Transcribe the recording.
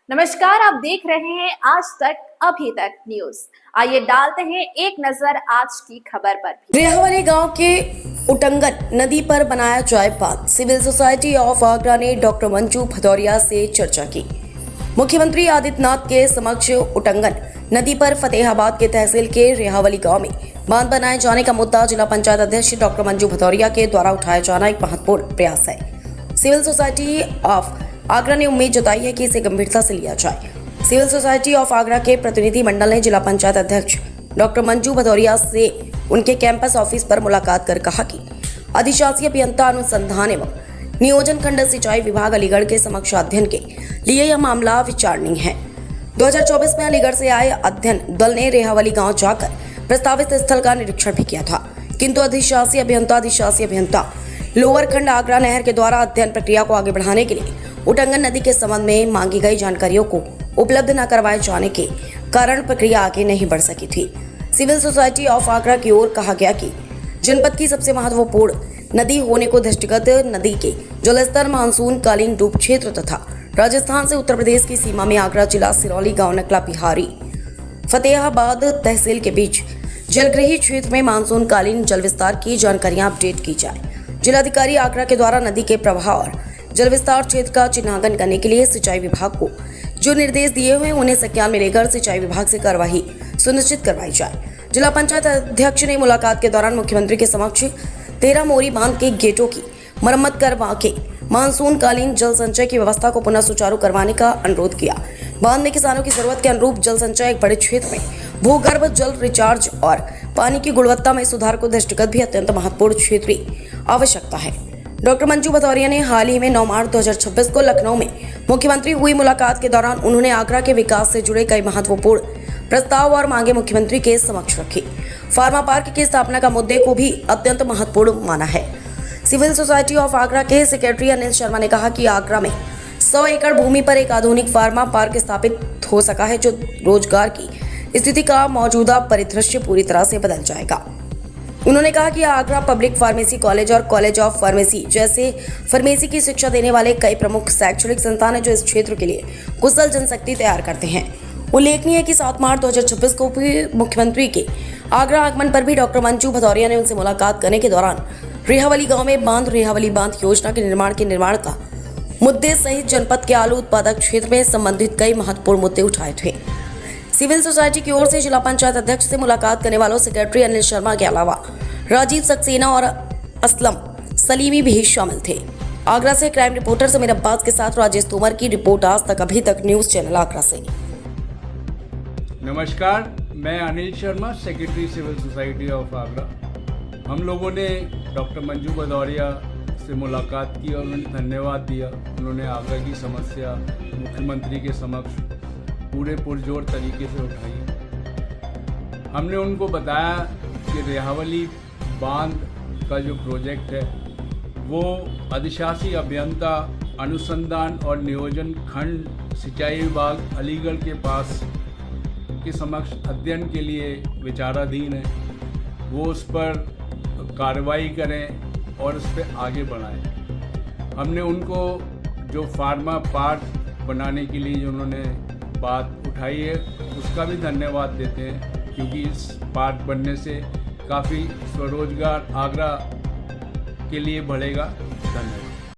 नमस्कार, आप देख रहे हैं आज तक अभी तक न्यूज। आइए डालते हैं एक नजर आज की खबर पर भी। रेहावली गांव के उटंगन नदी पर बनाया जाए बांध। सिविल सोसाइटी ऑफ आगरा ने डॉक्टर मंजू भदौरिया से चर्चा की। मुख्यमंत्री आदित्यनाथ के समक्ष उटंगन नदी पर फतेहाबाद के तहसील के रेहावली गांव में बांध बनाए जाने का मुद्दा जिला पंचायत अध्यक्ष डॉक्टर मंजू भदौरिया के द्वारा उठाया जाना एक महत्वपूर्ण प्रयास है। सिविल सोसाइटी ऑफ आगरा ने उम्मीद जताई है कि इसे गंभीरता से लिया जाए। सिविल सोसाइटी ऑफ आगरा के प्रतिनिधि मंडल ने जिला पंचायत अध्यक्ष डॉक्टर मंजू भदौरिया से उनके कैंपस ऑफिस पर मुलाकात कर कहा कि अधिशासी अभियंता अनुसंधान एवं नियोजन खंड सिंचाई विभाग अलीगढ़ के समक्ष अध्ययन के लिए यह मामला विचारणीय है। 2024 में अलीगढ़ से आए अध्ययन दल ने रेहावली गांव जाकर प्रस्तावित स्थल का निरीक्षण भी किया था, किंतु अधिशासी अभियंता लोअर खंड आगरा नहर के द्वारा अध्ययन प्रक्रिया को आगे बढ़ाने के लिए उटंगन नदी के संबंध में मांगी गई जानकारियों को उपलब्ध न करवाए जाने के कारण प्रक्रिया आगे नहीं बढ़ सकी थी। सिविल सोसाइटी ऑफ आगरा की ओर कहा गया कि जनपद की सबसे महत्वपूर्ण नदी होने को दृष्टिगत नदी के जलस्तर मानसून कालीन डूब क्षेत्र तथा राजस्थान से उत्तर प्रदेश की सीमा में आगरा जिला सिरौली गांव नकला बिहारी फतेहाबाद तहसील के बीच जलग्रही क्षेत्र में मानसून कालीन जल विस्तार की जानकारियां अपडेट की जाए। जिलाधिकारी आगरा के द्वारा नदी के प्रवाह और जल विस्तार क्षेत्र का चिन्हांकन करने के लिए सिंचाई विभाग को जो निर्देश दिए हुए उन्हें संज्ञान में लेकर सिंचाई विभाग से कार्यवाही सुनिश्चित करवाई जाए। जिला पंचायत अध्यक्ष ने मुलाकात के दौरान मुख्यमंत्री के समक्ष 13 मोरी बांध के गेटों की मरम्मत करवा के मानसून कालीन जल संचय की व्यवस्था को पुनः सुचारू करवाने का अनुरोध किया। बांध में किसानों की जरूरत के अनुरूप जल संचय एक बड़े क्षेत्र में भूगर्भ जल रिचार्ज और पानी की गुणवत्ता में सुधार को दृष्टिगत भी अत्यंत महत्वपूर्ण क्षेत्रीय आवश्यकता है। डॉक्टर मंजू भदौरिया ने हाल ही में 9 मार्च 2026 को लखनऊ में मुख्यमंत्री हुई मुलाकात के दौरान उन्होंने आगरा के विकास से जुड़े कई महत्वपूर्ण प्रस्ताव और मांगे मुख्यमंत्री के समक्ष रखी। फार्मा पार्क की स्थापना का मुद्दे को भी अत्यंत महत्वपूर्ण माना है। सिविल सोसाइटी ऑफ आगरा के सेक्रेटरी अनिल शर्मा ने कहा कि आगरा में 100 एकड़ भूमि पर एक आधुनिक फार्मा पार्क स्थापित हो सका है, जो रोजगार की स्थिति का मौजूदा परिदृश्य पूरी तरह से बदल जाएगा। उन्होंने कहा कि आगरा पब्लिक फार्मेसी कॉलेज और कॉलेज ऑफ फार्मेसी जैसे फार्मेसी की शिक्षा देने वाले कई प्रमुख शैक्षणिक संस्थान हैं जो इस क्षेत्र के लिए कुशल जनशक्ति तैयार करते हैं। उल्लेखनीय है कि 7 मार्च 2026 को भी मुख्यमंत्री के आगरा आगमन पर भी डॉक्टर मंजू भदौरिया ने उनसे मुलाकात करने के दौरान रेहावली गांव में रेहावली बांध योजना के निर्माण का मुद्दे सहित जनपद के आलू उत्पादक क्षेत्र में संबंधित कई महत्वपूर्ण मुद्दे उठाए थे। सिविल सोसाइटी की ओर से जिला पंचायत अध्यक्ष से मुलाकात करने वालों सेक्रेटरी अनिल शर्मा के अलावा राजीव सक्सेना और असलम सलीमी भी शामिल थे। आगरा से क्राइम रिपोर्टर समीर अब्बास के साथ राजेश तोमर की रिपोर्ट आज तक अभी तक न्यूज चैनल आगरा से। नमस्कार, मैं Anil Sharma, secretary civil society of Agra. हम लोगों ने डॉक्टर मंजू भदौरिया से मुलाकात की और उन्हें धन्यवाद दिया। उन्होंने आगरा की समस्या मुख्यमंत्री के समक्ष पूरे पुरजोर तरीके से उठाई। हमने उनको बताया कि रेहावली बांध का जो प्रोजेक्ट है वो अधिशासी अभियंता अनुसंधान और नियोजन खंड सिंचाई विभाग अलीगढ़ के पास के समक्ष अध्ययन के लिए विचाराधीन है। वो उस पर कार्रवाई करें और उस पर आगे बढ़ाएं। हमने उनको जो फार्मा पार्क बनाने के लिए जो उन्होंने बात उठाई है उसका भी धन्यवाद देते हैं, क्योंकि इस पार्क बनने से काफ़ी स्वरोजगार आगरा के लिए बढ़ेगा। धन्यवाद।